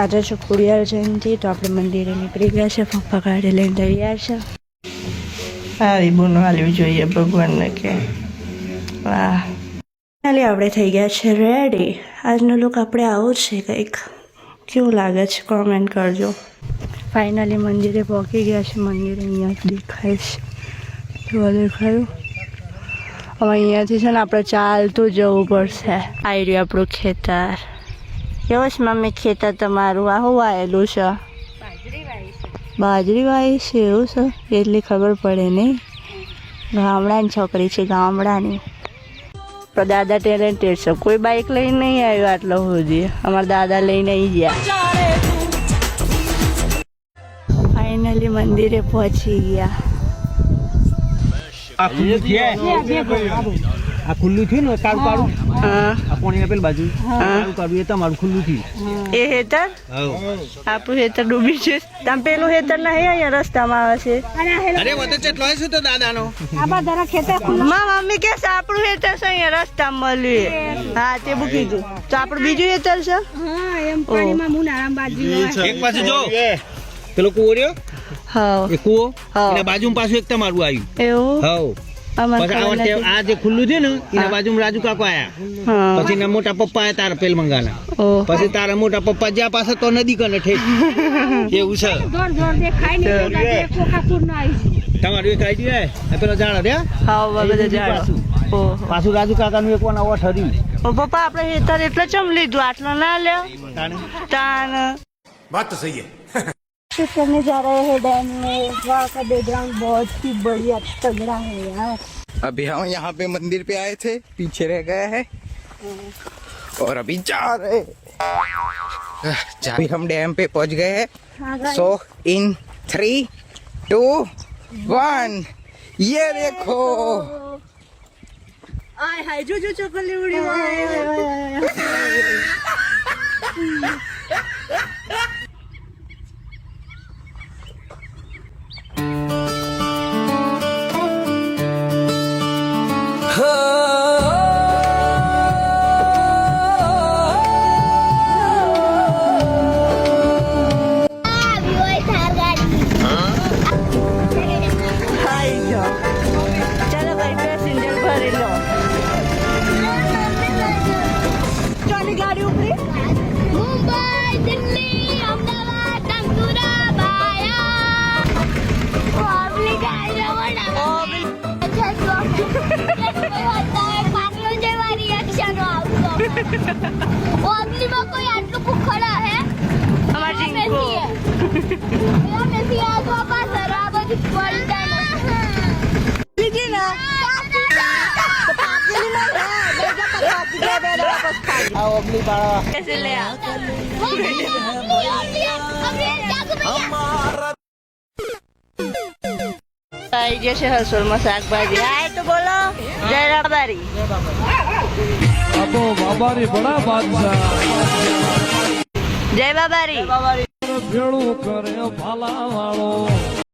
આજે છે ખોડિયાર જયંતિ, તો આપણે મંદિરે નીકળી ગયા છે. પપ્પા ગાડી લઈને તૈયાર છે. સારી બોનો હાલવી જોઈએ ભગવાનને કે વાહ. ફાઇનલી આપણે થઈ ગયા છે રેડી. આજનો લુક આપણે આવો છે કંઈક. કેવું લાગે છે કોમેન્ટ કરજો. ફાઇનલી મંદિરે પહોંચી ગયા છે. મંદિર અહીંયા દેખાય છે. જોવા દેખાયું. હવે અહીંયાથી છે ને આપણે ચાલતું જવું પડશે. આવી રહ્યું આપણું ખેતર. કેવું છે મમ્મી ખેતર તમારું? આ શું આવેલું છે? બાજરી વાવી છે. એવું છે? એટલી ખબર પડે નહીં. ગામડાની છોકરી છે, ગામડાની. તો દાદા ટેલેન્ટેડ છે. કોઈ બાઇક લઈને નહીં આવ્યો આટલો સુધી. અમારા દાદા લઈને આવી ગયા. ફાઇનલી મંદિરે પહોંચી ગયા. આ ખુલ્લું થયું ને કાળું કાળું પાણી પેલી બાજુ કાળું કાળું એ તમારું ખુલ્લું થયું. એ હેતર આપણું હેતર ડૂબી છે. તમે પેલું હેતર ના અહીંયા રસ્તામાં આવે છે. અરે વચ્ચે ચેટલો છે તો દાદાનો મમ્મી કે આપણું હેતર છે અહીંયા રસ્તામાં મળ્યું. હા તે મૂકી દઉં. તો આપણું બીજું હેતર છે. એક પાછું જો પેલો કુવો રહ્યો હા એ કુવો એના બાજુમાં પાછું એક તમારું આવ્યું. એવું પછી આ જે ખુલ્લું છે ને એના બાજુમાં રાજુ કાકો આયા. પછી એના મોટા પપ્પા આયા તારા પેલ મંગાના. પછી તારા મોટા પપ્પા જ્યાં પાસે તો નદી કને ઠેક એવું છે. તમારું એક આઈડિયા પેલો જાણો રે પાછું રાજુ કાકાનું એક વાના ઓઠ હર્યું. પપ્પા આપણે હેતર એટલે ચમ લીધું આટલો ના લે તાન बात तो सही है. करने जा रहे हैं डैम में. वहाँ का बैकग्राउंड बहुत ही बढ़िया तगड़ा है यार. अभी हम यहाँ पे मंदिर पे आए थे, पीछे रह गए हैं और अभी जा रहे अभी हम डैम पे पहुँच गए हैं. सो इन 3, 2, 1 ये देखो. आय हाय जो चोकली उड़ी. कैसे ले आई जैसे हसूल में शाकभाजी आए तो बोलो जय राबारी. बाबारी बड़ा बादशाह जय बाबारी. भेड़ू करे भाला वालो.